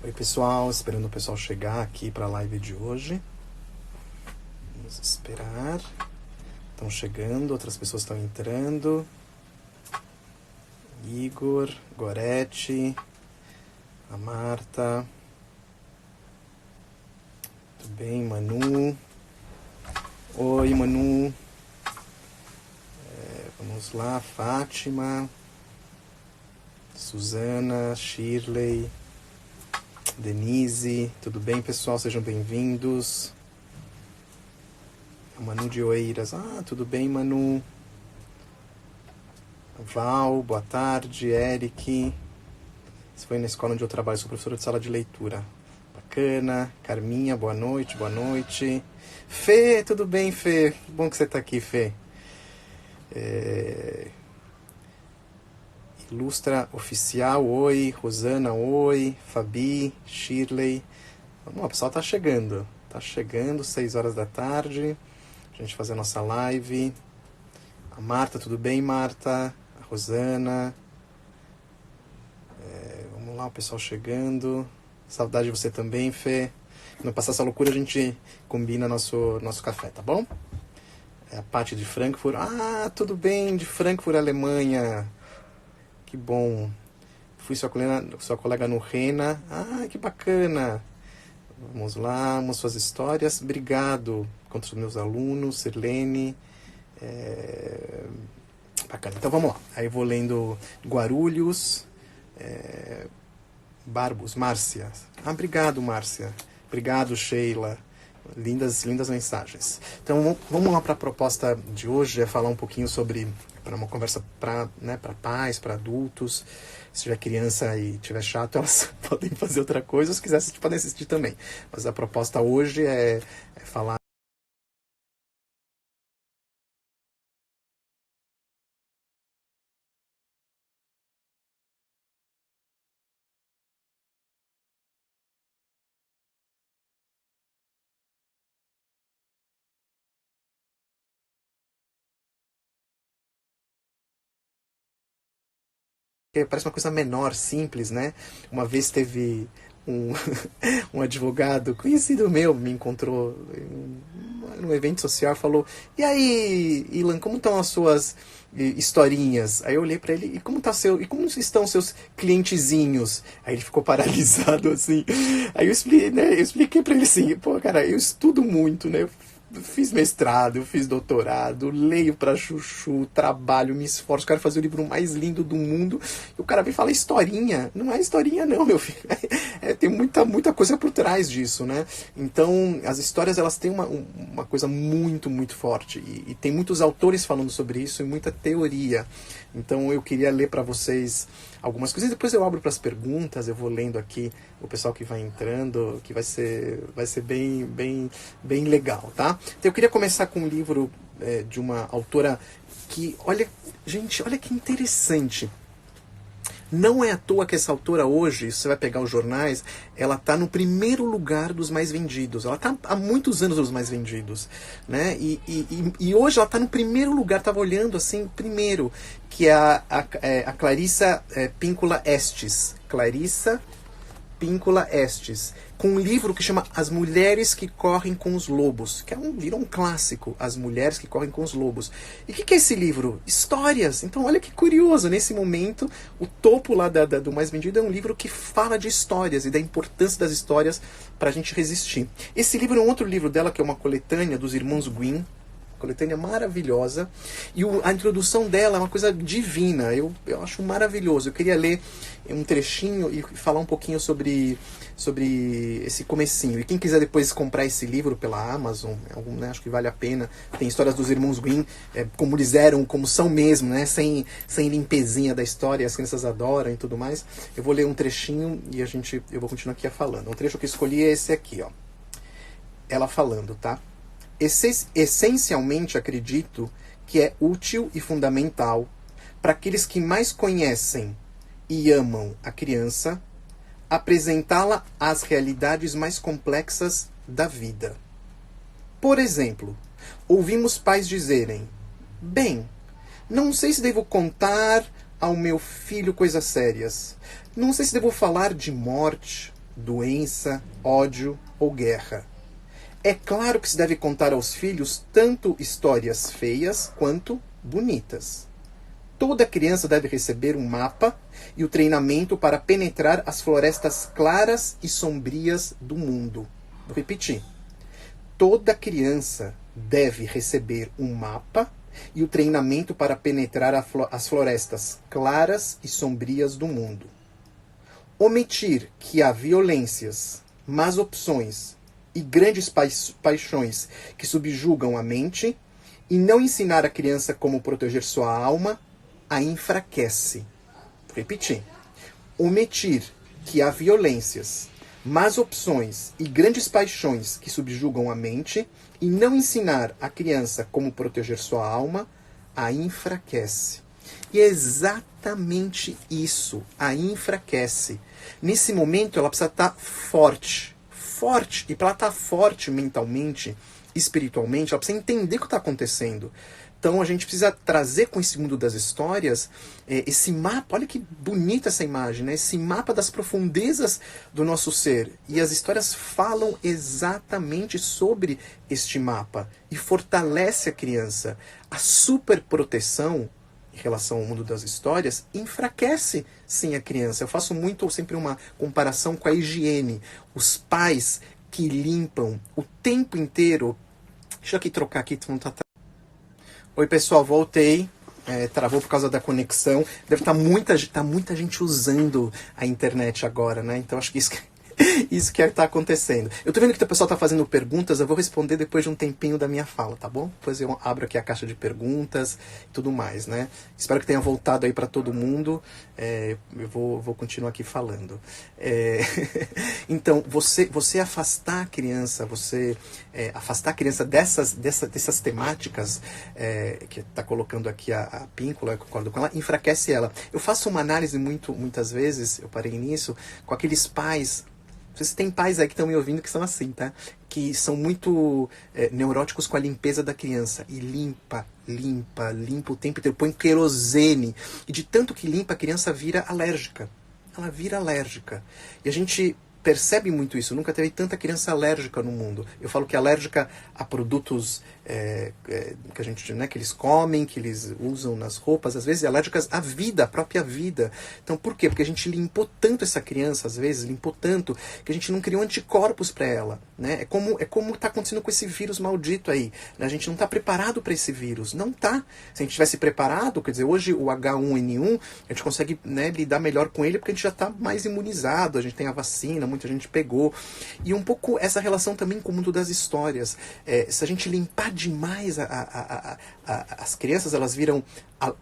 Oi pessoal, esperando o pessoal chegar aqui para a live de hoje. Vamos esperar. Estão chegando, outras pessoas estão entrando. Igor, Gorete, a Marta. Tudo bem, Manu? Oi, Manu. Vamos lá, Fátima, Suzana, Shirley, Denise. Tudo bem, pessoal? Sejam bem-vindos. Manu de Oeiras. Tudo bem, Manu? Val, boa tarde. Eric. Você foi na escola onde eu trabalho, sou professora de sala de leitura. Bacana. Carminha, boa noite, boa noite. Fê, tudo bem, Fê? Que bom que você está aqui, Fê. Ilustra Oficial, oi. Rosana, oi. Fabi, Shirley. Vamos lá, o pessoal tá chegando. Tá chegando, 6 horas da tarde. A gente fazer a nossa live. A Marta, tudo bem, Marta? A Rosana. Vamos lá, o pessoal chegando. Saudade de você também, Fê. Quando passar essa loucura, a gente combina nosso café, tá bom? A Paty de Frankfurt. Tudo bem, de Frankfurt, Alemanha. Que bom. Fui sua colega no Rena. Que bacana. Vamos lá, vamos suas histórias. Obrigado contra os meus alunos, Sirlene. Bacana. Então vamos lá. Aí eu vou lendo Guarulhos. Barbos, Márcia. Obrigado, Márcia. Obrigado, Sheila. Lindas mensagens. Então vamos lá para a proposta de hoje, é falar um pouquinho sobre, para uma conversa para pais, para adultos. Se tiver criança e tiver chato, elas podem fazer outra coisa, se quiser assistir, podem assistir também. Mas a proposta hoje é falar que parece uma coisa menor, simples, né? Uma vez teve um advogado conhecido meu, me encontrou num evento social e falou: e aí, Ilan, como estão as suas historinhas? Aí eu olhei pra ele: e como estão os seus clientezinhos? Aí ele ficou paralisado assim. Aí eu expliquei pra ele assim: pô, cara, eu estudo muito, né? Eu fiz mestrado, eu fiz doutorado, leio pra chuchu, trabalho, me esforço, quero fazer o livro mais lindo do mundo. E o cara vem falar historinha. Não é historinha não, meu filho. Tem muita coisa por trás disso, né? Então, as histórias, elas têm uma coisa muito, muito forte. E tem muitos autores falando sobre isso e muita teoria. Então, eu queria ler para vocês algumas coisas. Depois eu abro para as perguntas, eu vou lendo aqui o pessoal que vai entrando, que vai ser bem legal, tá? Então, eu queria começar com um livro de uma autora que, olha, gente, olha que interessante. Não é à toa que essa autora hoje, se você vai pegar os jornais, ela está no primeiro lugar dos mais vendidos. Ela está há muitos anos nos mais vendidos, né? E hoje ela está no primeiro lugar, estava olhando assim, primeiro, que é a Clarissa Píncula Estes. Clarissa Píncula Estes, com um livro que chama As Mulheres que Correm com os Lobos, que virou um clássico, As Mulheres que Correm com os Lobos. E o que é esse livro? Histórias. Então olha que curioso, nesse momento, o topo lá do mais vendido é um livro que fala de histórias e da importância das histórias para a gente resistir. Esse livro é um outro livro dela, que é uma coletânea dos irmãos Grimm, coletânea maravilhosa, e a introdução dela é uma coisa divina, eu acho maravilhoso. Eu queria ler um trechinho e falar um pouquinho sobre esse comecinho. E quem quiser depois comprar esse livro pela Amazon, né, acho que vale a pena. Tem histórias dos irmãos Grimm, como eles eram, como são mesmo, né, sem limpezinha da história, as crianças adoram e tudo mais. Eu vou ler um trechinho e eu vou continuar aqui falando. O trecho que eu escolhi é esse aqui, ó. Ela falando, tá? Essencialmente acredito que é útil e fundamental para aqueles que mais conhecem e amam a criança apresentá-la às realidades mais complexas da vida. Por exemplo, ouvimos pais dizerem: bem, não sei se devo contar ao meu filho coisas sérias. Não sei se devo falar de morte, doença, ódio ou guerra. É claro que se deve contar aos filhos tanto histórias feias quanto bonitas. Toda criança deve receber um mapa e o treinamento para penetrar as florestas claras e sombrias do mundo. Vou repetir. Toda criança deve receber um mapa e o treinamento para penetrar as florestas claras e sombrias do mundo. Omitir que há violências, más opções e grandes paixões que subjugam a mente e não ensinar a criança como proteger sua alma a enfraquece. Vou repetir. Omitir que há violências, más opções e grandes paixões que subjugam a mente e não ensinar a criança como proteger sua alma a enfraquece. E é exatamente isso, a enfraquece. Nesse momento ela precisa estar forte. Forte. E para ela estar forte mentalmente, espiritualmente, ela precisa entender o que está acontecendo. Então a gente precisa trazer com esse mundo das histórias esse mapa, olha que bonita essa imagem, né? Esse mapa das profundezas do nosso ser. E as histórias falam exatamente sobre este mapa e fortalece a criança. A superproteção em relação ao mundo das histórias enfraquece sim a criança. Eu faço sempre uma comparação com a higiene. Os pais que limpam o tempo inteiro. Deixa eu aqui trocar aqui, não tá. Oi pessoal, voltei. Travou por causa da conexão. Deve estar muita gente usando a internet agora, né? Então acho que isso que está acontecendo. Eu tô vendo que o pessoal está fazendo perguntas, eu vou responder depois de um tempinho da minha fala, tá bom? Depois eu abro aqui a caixa de perguntas e tudo mais, né? Espero que tenha voltado aí para todo mundo. Eu vou continuar aqui falando. Então, você afastar a criança, afastar a criança dessas temáticas que está colocando aqui a Píncula, eu concordo com ela, enfraquece ela. Eu faço uma análise muitas vezes, eu parei nisso, com aqueles pais. Vocês têm pais aí que estão me ouvindo que são assim, tá? Que são muito neuróticos com a limpeza da criança. E limpa o tempo inteiro. Põe querosene. E de tanto que limpa, a criança vira alérgica. Ela vira alérgica. E a gente percebe muito isso. Nunca teve tanta criança alérgica no mundo. Eu falo que é alérgica a produtos que a gente, né, que eles comem, que eles usam nas roupas, às vezes alérgicas à vida, à própria vida. Então por quê? Porque a gente limpou tanto essa criança, às vezes, limpou tanto, que a gente não criou anticorpos para ela. Né? É como está acontecendo com esse vírus maldito aí. Né? A gente não está preparado para esse vírus. Não está. Se a gente tivesse preparado, quer dizer, hoje o H1N1, a gente consegue, né, lidar melhor com ele porque a gente já está mais imunizado, a gente tem a vacina, muita gente pegou. E um pouco essa relação também com o mundo das histórias. Se a gente limpar demais as crianças, elas viram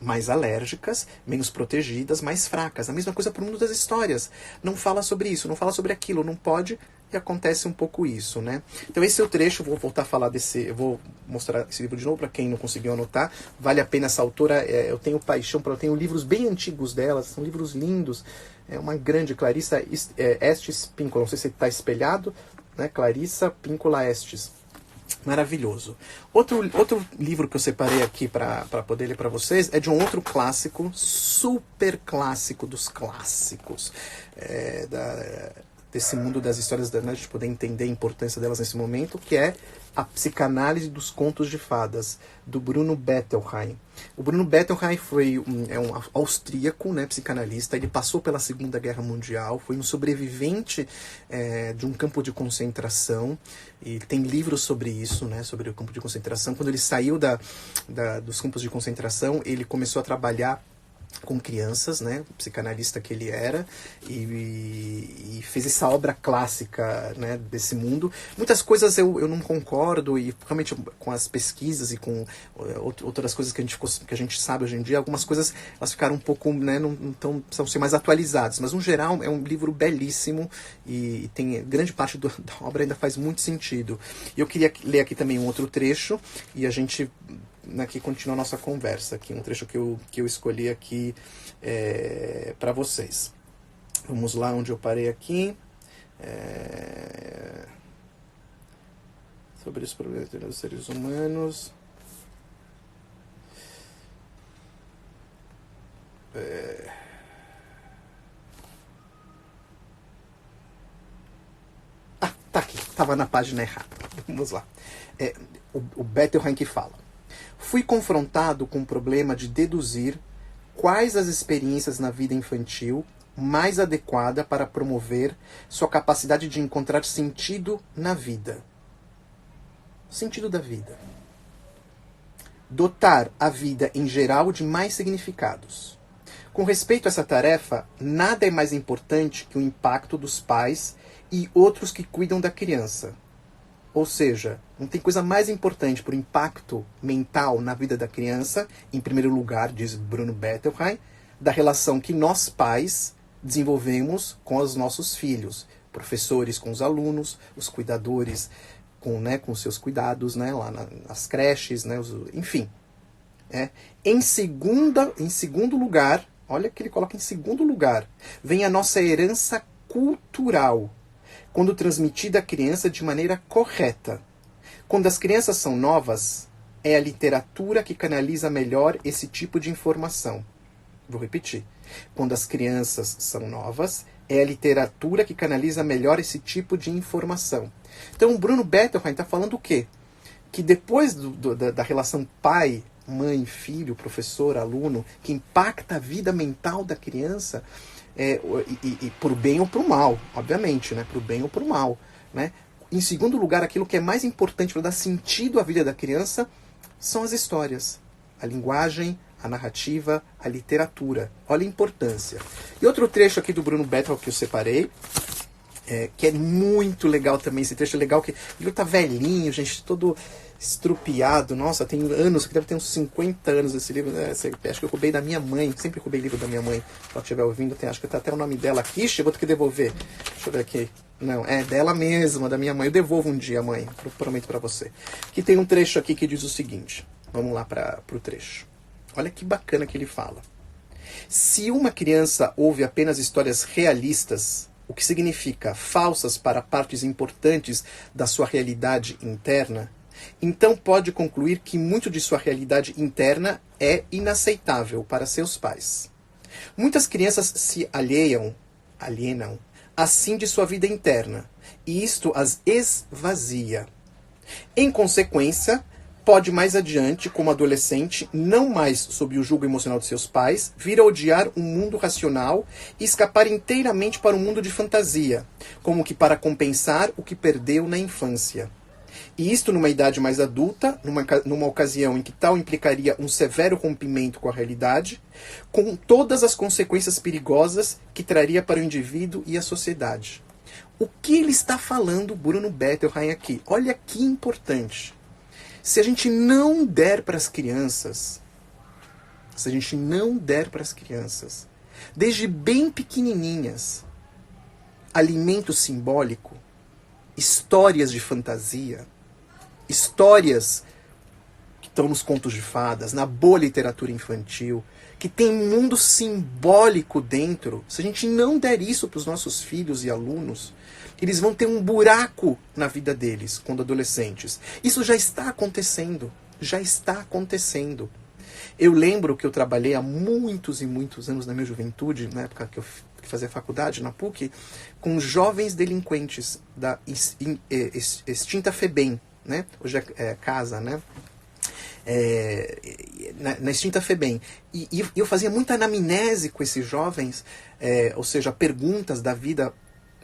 mais alérgicas, menos protegidas, mais fracas. A mesma coisa para o mundo das histórias. Não fala sobre isso, não fala sobre aquilo, não pode, e acontece um pouco isso, né? Então esse é o trecho, vou voltar a falar eu vou mostrar esse livro de novo para quem não conseguiu anotar. Vale a pena essa autora, eu tenho paixão eu tenho livros bem antigos dela, são livros lindos. É uma grande Clarissa Estes Píncula, não sei se está espelhado, né? Clarissa Píncula Estes. Maravilhoso. Outro livro que eu separei aqui para poder ler para vocês é de um outro clássico, super clássico dos clássicos, desse mundo das histórias, né, a gente poder entender a importância delas nesse momento, que é A Psicanálise dos Contos de Fadas, do Bruno Bettelheim. O Bruno Bettelheim é um austríaco, né, psicanalista. Ele passou pela Segunda Guerra Mundial, foi um sobrevivente de um campo de concentração, e tem livros sobre isso, né, sobre o campo de concentração. Quando ele saiu dos campos de concentração, ele começou a trabalhar com crianças, né, o psicanalista que ele era, e fez essa obra clássica, né, desse mundo. Muitas coisas eu não concordo, e realmente com as pesquisas e com outras coisas que a gente sabe hoje em dia, algumas coisas elas ficaram um pouco, né, precisam ser mais atualizadas, mas no geral é um livro belíssimo e tem grande parte da obra ainda faz muito sentido. E eu queria ler aqui também um outro trecho e a gente aqui continua a nossa conversa, aqui um trecho que eu escolhi aqui para vocês. Vamos lá onde eu parei aqui. Sobre os problemas dos seres humanos. estava na página errada. Vamos lá. O Bettelheim que fala. Fui confrontado com o problema de deduzir quais as experiências na vida infantil mais adequada para promover sua capacidade de encontrar sentido na vida. Sentido da vida. Dotar a vida em geral de mais significados. Com respeito a essa tarefa, nada é mais importante que o impacto dos pais e outros que cuidam da criança. Ou seja, não tem coisa mais importante para o impacto mental na vida da criança, em primeiro lugar, diz Bruno Bettelheim, da relação que nós pais desenvolvemos com os nossos filhos, professores com os alunos, os cuidadores com seus cuidados, né, lá nas creches, né, enfim. Em segundo lugar, olha que ele coloca em segundo lugar, vem a nossa herança cultural, quando transmitida à criança de maneira correta. Quando as crianças são novas, é a literatura que canaliza melhor esse tipo de informação. Vou repetir. Quando as crianças são novas, é a literatura que canaliza melhor esse tipo de informação. Então, o Bruno Bettelheim está falando o quê? Que depois da relação pai, mãe, filho, professor, aluno, que impacta a vida mental da criança, e por bem ou por mal, obviamente, né? Por bem ou por mal, né? Em segundo lugar, aquilo que é mais importante para dar sentido à vida da criança são as histórias, a linguagem, a narrativa, a literatura. Olha a importância. E outro trecho aqui do Bruno Bettelheim que eu separei, que é muito legal também. Esse trecho é legal, que o livro tá velhinho, gente, todo estrupiado. Nossa, tem anos, que deve ter uns 50 anos esse livro. Acho que eu roubei da minha mãe, sempre roubei livro da minha mãe. Se ela estiver ouvindo, acho que tá até o nome dela aqui. Vou ter que devolver. Deixa eu ver aqui. Não, é dela mesma, da minha mãe. Eu devolvo um dia, mãe, prometo para você. Que tem um trecho aqui que diz o seguinte. Vamos lá pro trecho. Olha que bacana que ele fala. Se uma criança ouve apenas histórias realistas, o que significa falsas para partes importantes da sua realidade interna, então pode concluir que muito de sua realidade interna é inaceitável para seus pais. Muitas crianças se alienam assim de sua vida interna, e isto as esvazia. Em consequência, pode mais adiante, como adolescente, não mais sob o jugo emocional de seus pais, vir a odiar um mundo racional e escapar inteiramente para um mundo de fantasia, como que para compensar o que perdeu na infância. E isto numa idade mais adulta, numa ocasião em que tal implicaria um severo rompimento com a realidade, com todas as consequências perigosas que traria para o indivíduo e a sociedade. O que ele está falando, Bruno Bettelheim, aqui? Olha que importante. Se a gente não der para as crianças, desde bem pequenininhas, alimento simbólico, histórias de fantasia, histórias que estão nos contos de fadas, na boa literatura infantil, que tem um mundo simbólico dentro, se a gente não der isso para os nossos filhos e alunos, eles vão ter um buraco na vida deles quando adolescentes. Isso já está acontecendo. Eu lembro que eu trabalhei há muitos e muitos anos na minha juventude, na época que eu fazia faculdade na PUC, com jovens delinquentes da extinta FEBEM, né? Hoje é casa, né? Na extinta FEBEM. E eu fazia muita anamnese com esses jovens, ou seja, perguntas da vida,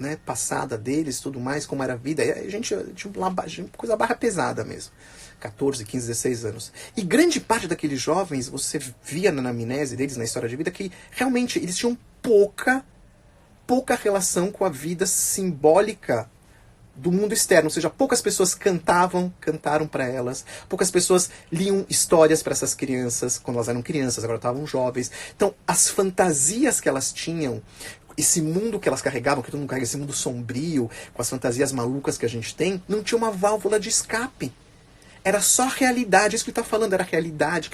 né, passada deles, tudo mais, como era a vida. E a gente tinha coisa barra pesada mesmo. 14, 15, 16 anos. E grande parte daqueles jovens, você via na anamnese deles, na história de vida, que realmente eles tinham pouca relação com a vida simbólica do mundo externo. Ou seja, poucas pessoas cantaram para elas, poucas pessoas liam histórias para essas crianças, quando elas eram crianças, agora estavam jovens. Então, as fantasias que elas tinham, esse mundo que elas carregavam, que todo mundo carrega, esse mundo sombrio, com as fantasias malucas que a gente tem, não tinha uma válvula de escape. Era só realidade, isso que ele está falando, era realidade.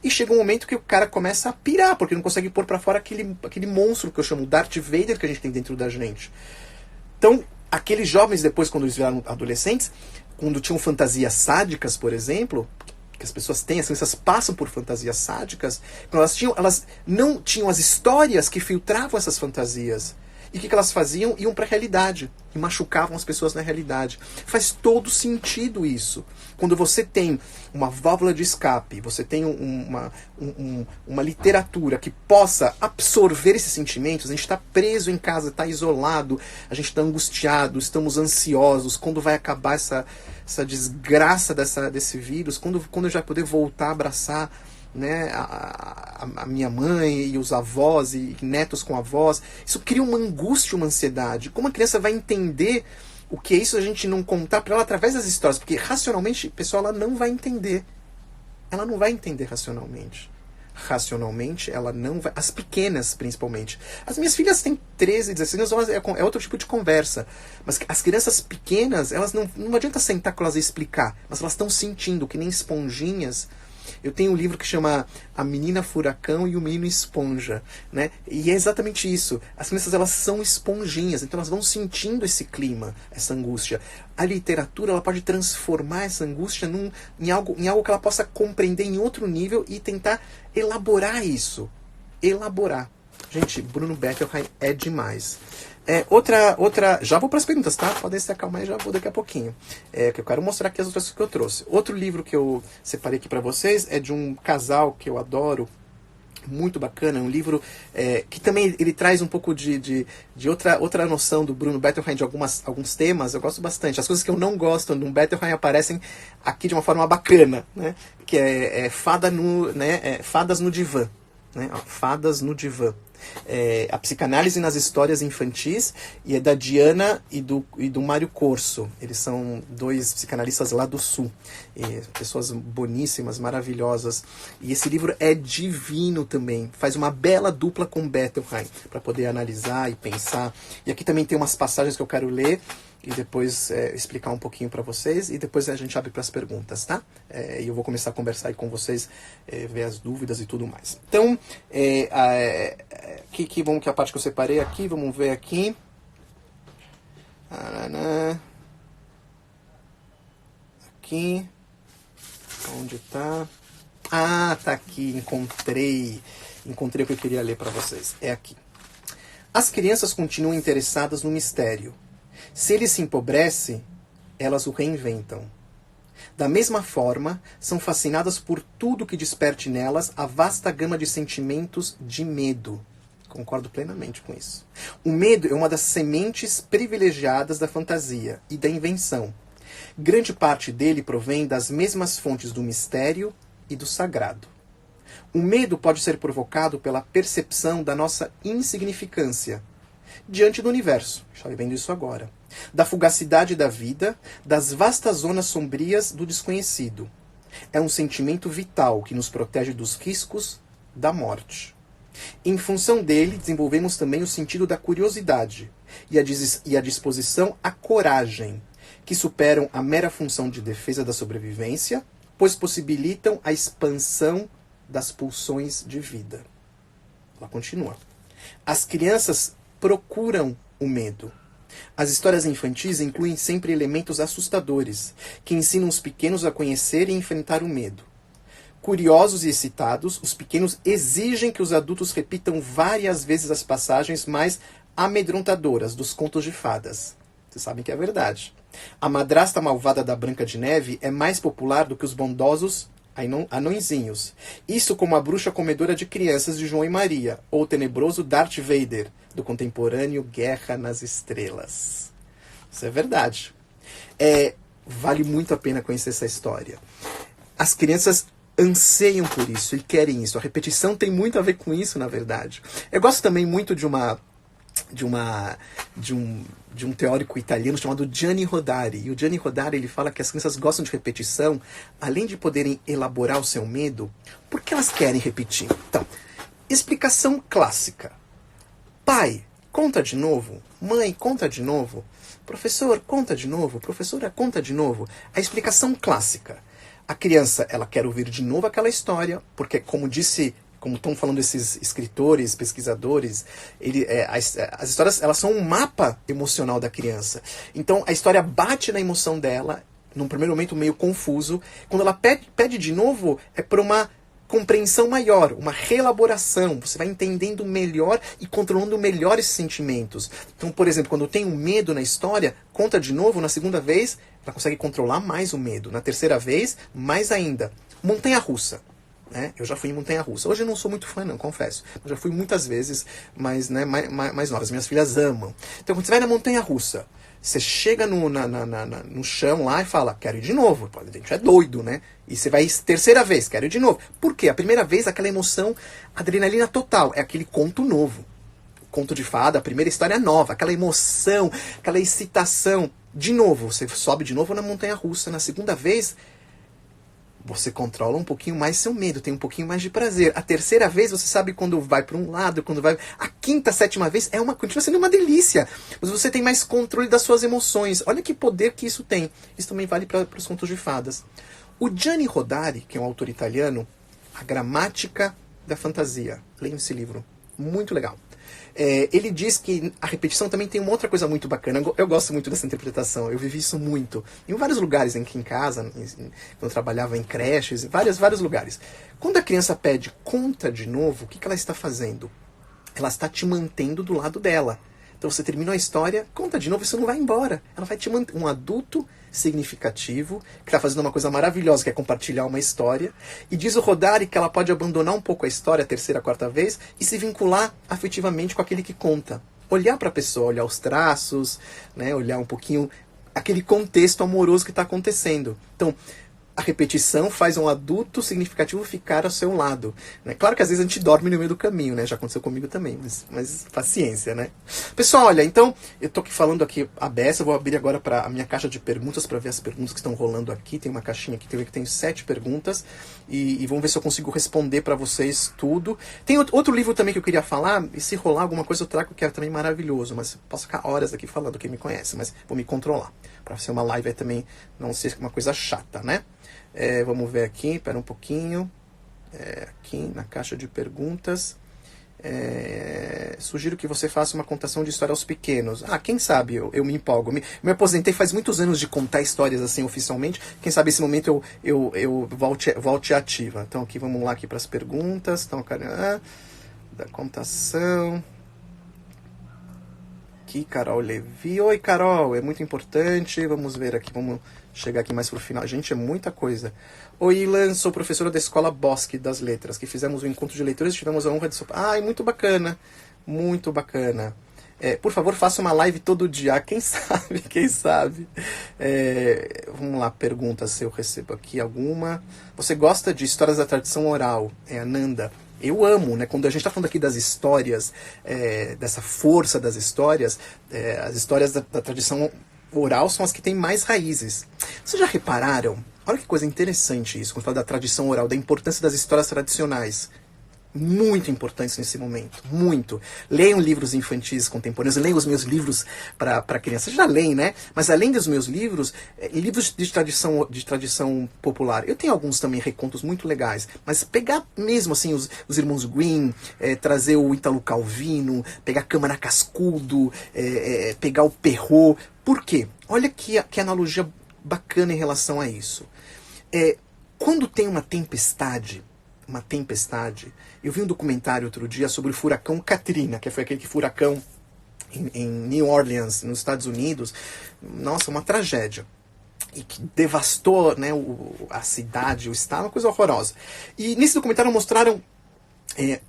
E chega um momento que o cara começa a pirar, porque não consegue pôr para fora aquele monstro que eu chamo Darth Vader que a gente tem dentro da gente. Então, aqueles jovens depois, quando eles viraram adolescentes, quando tinham fantasias sádicas, por exemplo, que as pessoas têm, as crianças passam por fantasias sádicas, elas não tinham as histórias que filtravam essas fantasias. E o que elas faziam? Iam para a realidade e machucavam as pessoas na realidade. Faz todo sentido isso. Quando você tem uma válvula de escape, você tem uma literatura que possa absorver esses sentimentos, a gente está preso em casa, está isolado, a gente está angustiado, estamos ansiosos, quando vai acabar essa desgraça desse vírus, quando eu já poder voltar a abraçar, né, a minha mãe e os avós e netos com avós. Isso cria uma angústia, uma ansiedade. Como a criança vai entender o que é isso, a gente não contar para ela através das histórias? Porque racionalmente, pessoal, ela não vai entender. Ela não vai entender racionalmente. Racionalmente, ela não vai... As pequenas, principalmente. As minhas filhas têm 13, 16 anos, é outro tipo de conversa. Mas as crianças pequenas, elas não adianta sentar com elas e explicar. Mas elas estão sentindo, que nem esponjinhas. Eu tenho um livro que chama A Menina Furacão e o Menino Esponja, né? E é exatamente isso. As crianças, elas são esponjinhas, então elas vão sentindo esse clima, essa angústia. A literatura, ela pode transformar essa angústia em algo que ela possa compreender em outro nível e tentar elaborar isso. Elaborar. Gente, Bruno Bettelheim é demais. Já vou para as perguntas, tá? Podem se acalmar e já vou daqui a pouquinho. Que eu quero mostrar aqui as outras que eu trouxe. Outro livro que eu separei aqui para vocês é de um casal que eu adoro, muito bacana. É um livro que também ele traz um pouco de outra noção do Bruno Bettelheim de alguns temas. Eu gosto bastante. As coisas que eu não gosto no Bettelheim aparecem aqui de uma forma bacana, né? Que Fadas no Divã. Né? Fadas no Divã. A psicanálise nas histórias infantis, e é da Diana e do Mário Corso. Eles são dois psicanalistas lá do Sul, pessoas boníssimas, maravilhosas, e esse livro é divino também, faz uma bela dupla com Bettelheim para poder analisar e pensar. E aqui também tem umas passagens que eu quero ler e depois explicar um pouquinho para vocês, e depois a gente abre para as perguntas, tá? E eu vou começar a conversar aí com vocês, ver as dúvidas e tudo mais. Então, vamos que a parte que eu separei aqui, vamos ver aqui. Aqui. Onde tá? Ah, tá aqui, encontrei o que eu queria ler para vocês. É aqui. As crianças continuam interessadas no mistério. Se ele se empobrece, elas o reinventam. Da mesma forma, são fascinadas por tudo que desperte nelas a vasta gama de sentimentos de medo. Concordo plenamente com isso. O medo é uma das sementes privilegiadas da fantasia e da invenção. Grande parte dele provém das mesmas fontes do mistério e do sagrado. O medo pode ser provocado pela percepção da nossa insignificância diante do universo, está vendo isso agora, da fugacidade da vida, das vastas zonas sombrias do desconhecido. É um sentimento vital que nos protege dos riscos da morte. Em função dele, desenvolvemos também o sentido da curiosidade e a disposição à coragem, que superam a mera função de defesa da sobrevivência, pois possibilitam a expansão das pulsões de vida. Ela continua. As crianças procuram o medo. As histórias infantis incluem sempre elementos assustadores, que ensinam os pequenos a conhecer e enfrentar o medo. Curiosos e excitados, os pequenos exigem que os adultos repitam várias vezes as passagens mais amedrontadoras dos contos de fadas. Vocês sabem que é verdade. A madrasta malvada da Branca de Neve é mais popular do que os bondosos anõezinhos. Isso como a bruxa comedora de crianças de João e Maria, ou o tenebroso Darth Vader, do contemporâneo Guerra nas Estrelas. Isso é verdade. Vale muito a pena conhecer essa história. As crianças anseiam por isso e querem isso. A repetição tem muito a ver com isso, na verdade. Eu gosto também muito de um teórico italiano chamado Gianni Rodari. E o Gianni Rodari, ele fala que as crianças gostam de repetição, além de poderem elaborar o seu medo, porque elas querem repetir. Então, explicação clássica. Pai, conta de novo. Mãe, conta de novo. Professor, conta de novo. Professora, conta de novo. A explicação clássica. A criança, ela quer ouvir de novo aquela história, porque, como estão falando esses escritores, pesquisadores, as histórias, elas são um mapa emocional da criança. Então, a história bate na emoção dela, num primeiro momento meio confuso. Quando ela pede de novo, é por uma compreensão maior, uma reelaboração. Você vai entendendo melhor e controlando melhor esses sentimentos. Então, por exemplo, quando tem um medo na história, conta de novo, na segunda vez, ela consegue controlar mais o medo. Na terceira vez, mais ainda. Montanha-russa. Né? Eu já fui em montanha-russa. Hoje eu não sou muito fã, não, confesso. Eu já fui muitas vezes, mas né, mais novas. Minhas filhas amam. Então, quando você vai na montanha-russa, você chega no chão lá e fala, quero ir de novo. A gente é doido, né? E você vai terceira vez, quero ir de novo. Por quê? A primeira vez, aquela emoção, adrenalina total. É aquele conto novo. O conto de fada, a primeira história nova. Aquela emoção, aquela excitação. De novo, você sobe de novo na montanha-russa. Na segunda vez, você controla um pouquinho mais seu medo, tem um pouquinho mais de prazer. A terceira vez, você sabe quando vai para um lado, quando vai... A quinta, sétima vez, continua sendo uma delícia. Mas você tem mais controle das suas emoções. Olha que poder que isso tem. Isso também vale para os contos de fadas. O Gianni Rodari, que é um autor italiano, A Gramática da Fantasia. Leiam esse livro. Muito legal. Ele diz que a repetição também tem uma outra coisa muito bacana. Eu gosto muito dessa interpretação. Eu vivi isso muito. Em vários lugares aqui em casa, quando eu trabalhava em creches, vários lugares. Quando a criança pede conta de novo, o que ela está fazendo? Ela está te mantendo do lado dela. Então você terminou a história, conta de novo, você não vai embora. Ela vai te manter. Um adulto significativo, que está fazendo uma coisa maravilhosa, que é compartilhar uma história. E diz o Rodari que ela pode abandonar um pouco a história a terceira, quarta vez e se vincular afetivamente com aquele que conta. Olhar para a pessoa, olhar os traços, né, olhar um pouquinho aquele contexto amoroso que está acontecendo. Então, a repetição faz um adulto significativo ficar ao seu lado. Né? Claro que às vezes a gente dorme no meio do caminho, né? Já aconteceu comigo também, mas paciência, né? Pessoal, olha, então, eu tô aqui falando aqui a beça, eu vou abrir agora para a minha caixa de perguntas para ver as perguntas que estão rolando aqui. Tem uma caixinha aqui que tem 7 perguntas e vamos ver se eu consigo responder para vocês tudo. Tem outro livro também que eu queria falar, e se rolar alguma coisa eu trago, que é também maravilhoso, mas posso ficar horas aqui falando, quem me conhece, mas vou me controlar. Para ser uma live também não ser uma coisa chata, né? Vamos ver aqui, espera um pouquinho. Aqui na caixa de perguntas. Sugiro que você faça uma contação de história aos pequenos. Quem sabe eu me empolgo. Me aposentei faz muitos anos de contar histórias assim oficialmente. Quem sabe esse momento eu volte ativa. Então aqui vamos lá para as perguntas. Então, da contação. Aqui, Carol Levi. Oi, Carol, é muito importante. Vamos ver aqui, vamos chegar aqui mais pro final. Gente, é muita coisa. Oi, Ilan, sou professora da Escola Bosque das Letras, que fizemos um encontro de leitores e tivemos a honra de... muito bacana. Muito bacana. Por favor, faça uma live todo dia. Quem sabe, quem sabe. Vamos lá, pergunta se eu recebo aqui alguma. Você gosta de histórias da tradição oral? Ananda. Eu amo, né? Quando a gente está falando aqui das histórias, dessa força das histórias, as histórias da tradição oral são as que têm mais raízes. Vocês já repararam? Olha que coisa interessante isso, quando fala da tradição oral, da importância das histórias tradicionais. Muito importantes nesse momento, muito. Leiam livros infantis contemporâneos, leiam os meus livros para crianças. Já leem, né? Mas além dos meus livros, livros de tradição popular. Eu tenho alguns também recontos muito legais, mas pegar mesmo assim os irmãos Grimm, trazer o Ítalo Calvino, pegar Câmara Cascudo, pegar o Perrault. Por quê? Olha que analogia bacana em relação a isso. Quando tem uma tempestade, eu vi um documentário outro dia sobre o furacão Katrina, que foi aquele furacão em New Orleans, nos Estados Unidos. Nossa, uma tragédia. E que devastou, né, a cidade, o estado, uma coisa horrorosa. E nesse documentário mostraram,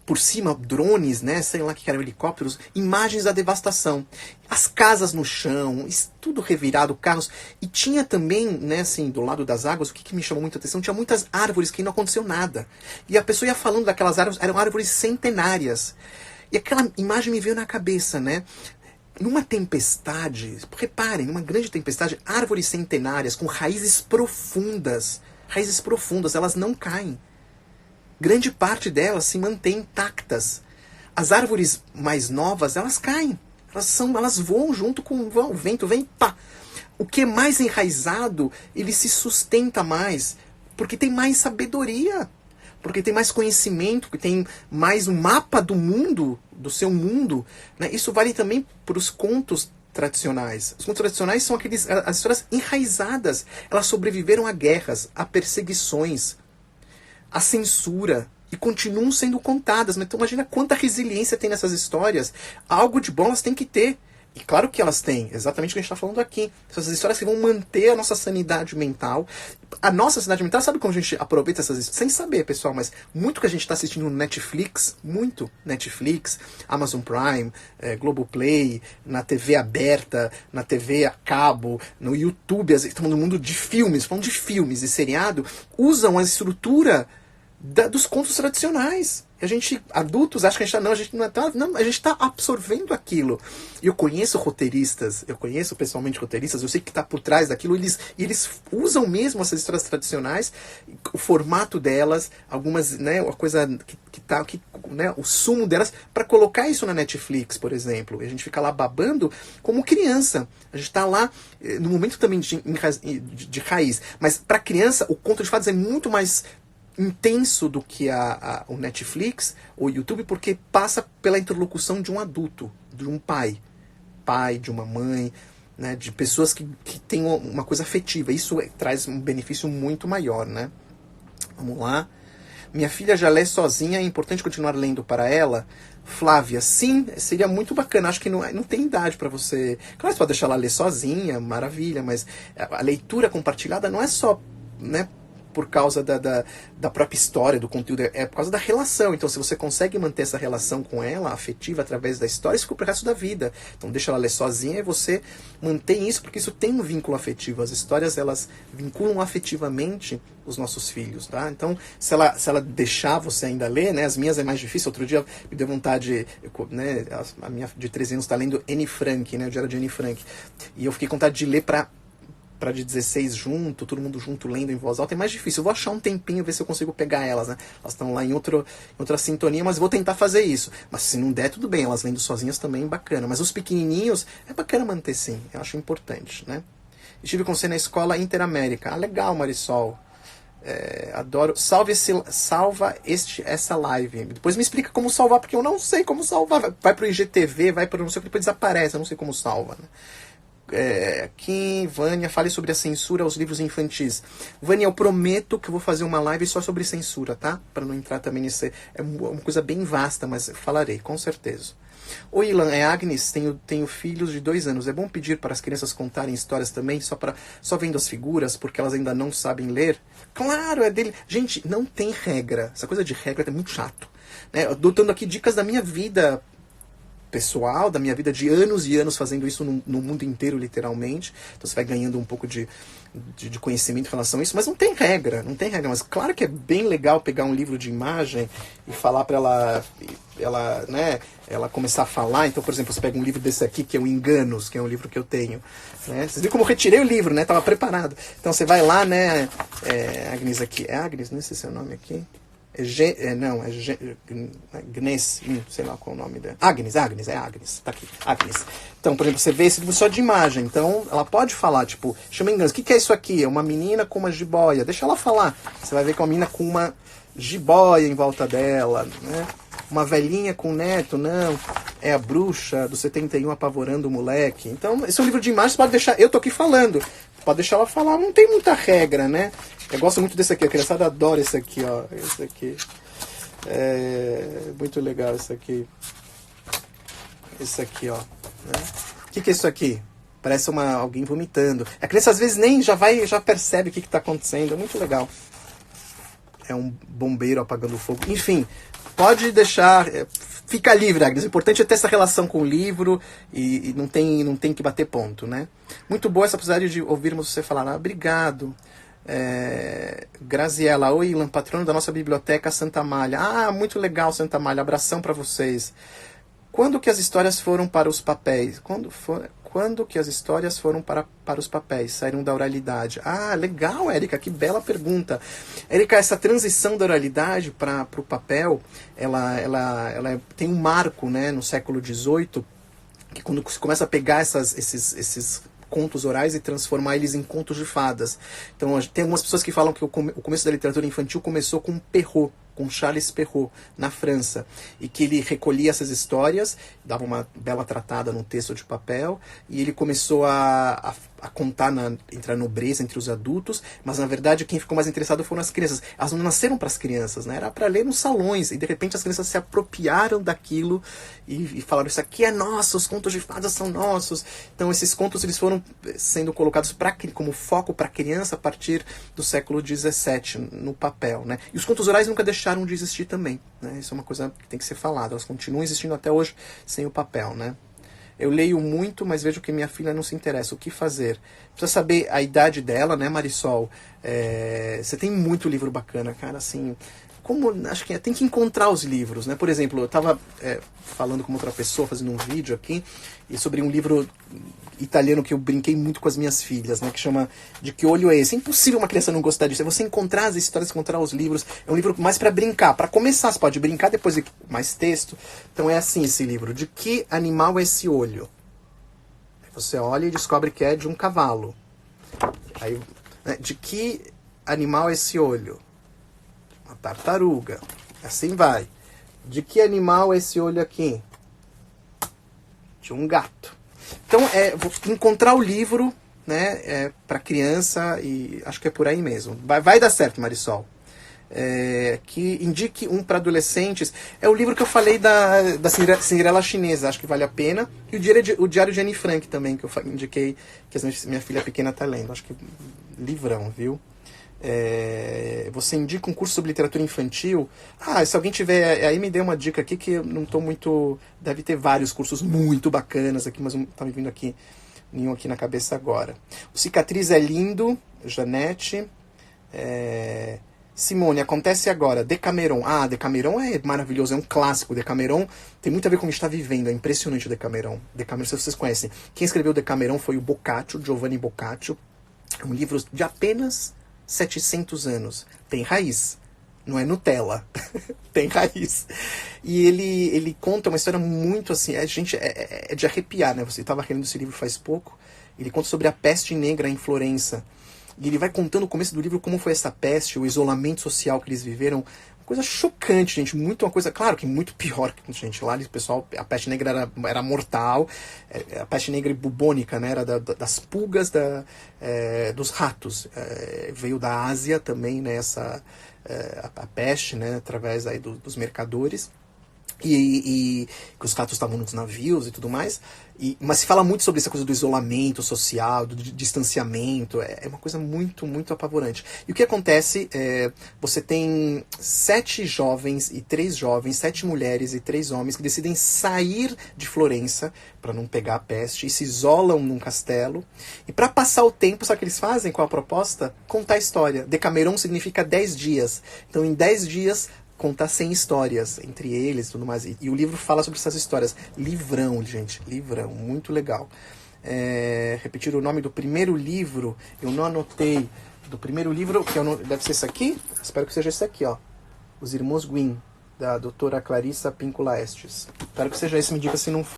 por cima, drones, né, sei lá que eram helicópteros, imagens da devastação. As casas no chão, tudo revirado, carros. E tinha também, né, assim, do lado das águas, o que me chamou muita atenção, tinha muitas árvores que não aconteceu nada. E a pessoa ia falando daquelas árvores, eram árvores centenárias. E aquela imagem me veio na cabeça, né? Numa tempestade, reparem, numa grande tempestade, árvores centenárias com raízes profundas, elas não caem. Grande parte delas se mantém intactas. As árvores mais novas, elas caem. Elas voam junto com o vento, vem pá. O que é mais enraizado, ele se sustenta mais, porque tem mais sabedoria, porque tem mais conhecimento, porque tem mais um mapa do mundo, do seu mundo. Né? Isso vale também para os contos tradicionais. Os contos tradicionais são as histórias enraizadas. Elas sobreviveram a guerras, a perseguições. a censura, e continuam sendo contadas. Então imagina quanta resiliência tem nessas histórias. Algo de bom elas têm que ter. E claro que elas têm, exatamente o que a gente está falando aqui. Essas histórias que vão manter a nossa sanidade mental. A nossa sanidade mental, sabe como a gente aproveita essas histórias? Sem saber, pessoal, mas muito que a gente está assistindo no Netflix, muito Netflix, Amazon Prime, Globoplay, na TV aberta, na TV a cabo, no YouTube, estamos no mundo de filmes, falando de filmes e seriado, usam a estrutura dos contos tradicionais. A gente, adultos, acha que a gente a gente está absorvendo aquilo. E eu conheço roteiristas, eu conheço pessoalmente roteiristas, eu sei que está por trás daquilo, eles usam mesmo essas histórias tradicionais, o formato delas, algumas, né, a coisa né, o sumo delas, para colocar isso na Netflix, por exemplo. E a gente fica lá babando como criança. A gente está lá no momento também de raiz. Mas para criança, o conto de fadas é muito mais intenso do que o Netflix ou o YouTube, porque passa pela interlocução de um adulto, de um pai, de uma mãe, né, de pessoas que têm uma coisa afetiva. Isso traz um benefício muito maior, né? Vamos lá. Minha filha já lê sozinha, é importante continuar lendo para ela? Flávia, sim, seria muito bacana. Acho que não tem idade para você... Claro, você pode deixar ela ler sozinha, maravilha, mas a leitura compartilhada não é só, né, por causa da própria história, do conteúdo, é por causa da relação. Então, se você consegue manter essa relação com ela, afetiva, através da história, isso fica pro resto da vida. Então, deixa ela ler sozinha e você mantém isso, porque isso tem um vínculo afetivo. As histórias, elas vinculam afetivamente os nossos filhos, tá? Então, se ela deixar você ainda ler, né? As minhas é mais difícil. Outro dia me deu vontade, né? A minha de 13 anos está lendo Anne Frank, né? O diário de Anne Frank. E eu fiquei com vontade de ler para de 16 junto, todo mundo junto lendo em voz alta, é mais difícil. Eu vou achar um tempinho, ver se eu consigo pegar elas, né? Elas estão lá em outra sintonia, mas vou tentar fazer isso. Mas se não der, tudo bem, elas lendo sozinhas também é bacana. Mas os pequenininhos, é bacana manter sim, eu acho importante, né? Estive com você na escola Interamérica. Ah, legal, Marisol. Adoro. Salva essa live. Depois me explica como salvar, porque eu não sei como salvar. Vai pro IGTV, vai pro não sei o que, depois desaparece, eu não sei como salva, né? Aqui, Vânia, fale sobre a censura aos livros infantis. Vânia, eu prometo que eu vou fazer uma live só sobre censura, tá? Para não entrar também nisso. É uma coisa bem vasta, mas falarei, com certeza. Oi, Ilan, é Agnes, tenho filhos de 2 anos. É bom pedir para as crianças contarem histórias também, só vendo as figuras, porque elas ainda não sabem ler? Claro, é dele. Gente, não tem regra. Essa coisa de regra é muito chato, né? Eu tô dando aqui dicas da minha vida pessoal, da minha vida de anos e anos fazendo isso no mundo inteiro, literalmente. Então você vai ganhando um pouco de conhecimento em relação a isso, mas não tem regra. Mas claro que é bem legal pegar um livro de imagem e falar para ela, né, ela começar a falar. Então, por exemplo, você pega um livro desse aqui, que é o Enganos, que é um livro que eu tenho, né? Vocês viram como eu retirei o livro, né? Tava preparado. Então você vai lá, né, Agnes aqui. É Agnes, não sei se é o nome aqui. Agnes, sei lá qual é o nome dela. Agnes, é Agnes, tá aqui, Agnes. Então, por exemplo, você vê esse livro só de imagem, então ela pode falar, tipo, chama Enganos, o que é isso aqui? É uma menina com uma jiboia, deixa ela falar. Você vai ver que é uma menina com uma jiboia em volta dela, né? Uma velhinha com neto, não, é a bruxa do 71 apavorando o moleque. Então, esse é um livro de imagens, pode deixar, eu tô aqui falando, pode deixar ela falar, não tem muita regra, né? Eu gosto muito desse aqui, a criançada adora esse aqui, ó. Esse aqui. É muito legal esse aqui. Esse aqui, ó. Né? O que é isso aqui? Parece alguém vomitando. A criança às vezes nem já percebe o que está acontecendo. É muito legal. É um bombeiro apagando o fogo. Enfim, pode deixar. Fica livre, Agnes. O importante é ter essa relação com o livro e não tem que bater ponto, né? Muito boa essa possibilidade de ouvirmos você falar. Ah, obrigado. Graziela, oi, Ilan, patrono da nossa biblioteca Santa Malha. Ah, muito legal, Santa Malha, abração para vocês. Quando que as histórias foram para os papéis? Quando que as histórias foram para os papéis? Saíram da oralidade? Ah, legal, Érica, que bela pergunta. Érica, essa transição da oralidade para o papel, ela tem um marco, né, no século XVIII, que quando se começa a pegar esses contos orais e transformar eles em contos de fadas. Então, tem algumas pessoas que falam que o começo da literatura infantil começou com Perrault, com Charles Perrault, na França, e que ele recolhia essas histórias, dava uma bela tratada num texto de papel, e ele começou a a contar entre a nobreza, entre os adultos, mas na verdade quem ficou mais interessado foram as crianças. Elas não nasceram para as crianças, né? Era para ler nos salões, e de repente as crianças se apropriaram daquilo e falaram, isso aqui é nosso, os contos de fadas são nossos. Então esses contos eles foram sendo colocados como foco para a criança a partir do século XVII, no papel, né? E os contos orais nunca deixaram de existir também, né? Isso é uma coisa que tem que ser falada, elas continuam existindo até hoje sem o papel, né? Eu leio muito, mas vejo que minha filha não se interessa. O que fazer? Precisa saber a idade dela, né, Marisol? Você tem muito livro bacana, cara, assim... Acho que tem que encontrar os livros, né? Por exemplo, eu estava falando com outra pessoa, fazendo um vídeo aqui, e sobre um livro italiano que eu brinquei muito com as minhas filhas, né? Que chama De Que Olho É Esse? É impossível uma criança não gostar disso. É você encontrar as histórias, encontrar os livros. É um livro mais para brincar. Para começar, você pode brincar, depois mais texto. Então é assim esse livro. De que animal é esse olho? Você olha e descobre que é de um cavalo. Aí, né? De que animal é esse olho? Uma tartaruga. Assim vai. De que animal é esse olho aqui? De um gato. Então, vou encontrar o livro, né, para criança, e acho que é por aí mesmo. Vai dar certo, Marisol. Que indique um para adolescentes. É o livro que eu falei da Cinderela Chinesa, acho que vale a pena. E o Diário de Anne Frank também, que eu indiquei, que minha filha pequena está lendo. Acho que livrão, viu? Você indica um curso sobre literatura infantil? Se alguém tiver, aí me dê uma dica aqui, que eu não estou muito... Deve ter vários cursos muito bacanas aqui, mas não está me vindo aqui nenhum aqui na cabeça agora. O Cicatriz é lindo, Janete. Simone, acontece agora. Decameron. Decameron é maravilhoso, é um clássico. Decameron tem muito a ver com o que a gente está vivendo. É impressionante o Decameron. Decameron, se vocês conhecem. Quem escreveu o Decameron foi o Boccaccio, Giovanni Boccaccio. É um livro de apenas 700 anos. Tem raiz. Não é Nutella. Tem raiz. E ele conta uma história muito assim... É de arrepiar, né? Você estava lendo esse livro faz pouco. Ele conta sobre a peste negra em Florença. E ele vai contando no começo do livro como foi essa peste, o isolamento social que eles viveram. Uma coisa chocante, gente. Uma coisa, claro que muito pior que gente. Lá, o pessoal, a peste negra era mortal. A peste negra e bubônica, né? Era das pulgas dos ratos. Veio da Ásia também, né? A peste, né? Através aí dos mercadores. E que os ratos estavam nos navios e tudo mais. Mas se fala muito sobre essa coisa do isolamento social, do distanciamento. É uma coisa muito, muito apavorante. E o que acontece você tem 7 jovens e 3 jovens, 7 mulheres e 3 homens que decidem sair de Florença para não pegar a peste e se isolam num castelo. E para passar o tempo, sabe o que eles fazem? Qual a proposta? Contar a história. Decameron significa 10 dias. Então, em 10 dias... contar 100 histórias entre eles e tudo mais. E o livro fala sobre essas histórias. Livrão, gente. Livrão. Muito legal. Repetir o nome do primeiro livro. Eu não anotei. Do primeiro livro, que deve ser esse aqui? Espero que seja esse aqui, ó. Os Irmãos Grimm, da doutora Clarissa Pinkola Estes. Espero que seja esse. Me diga se não for.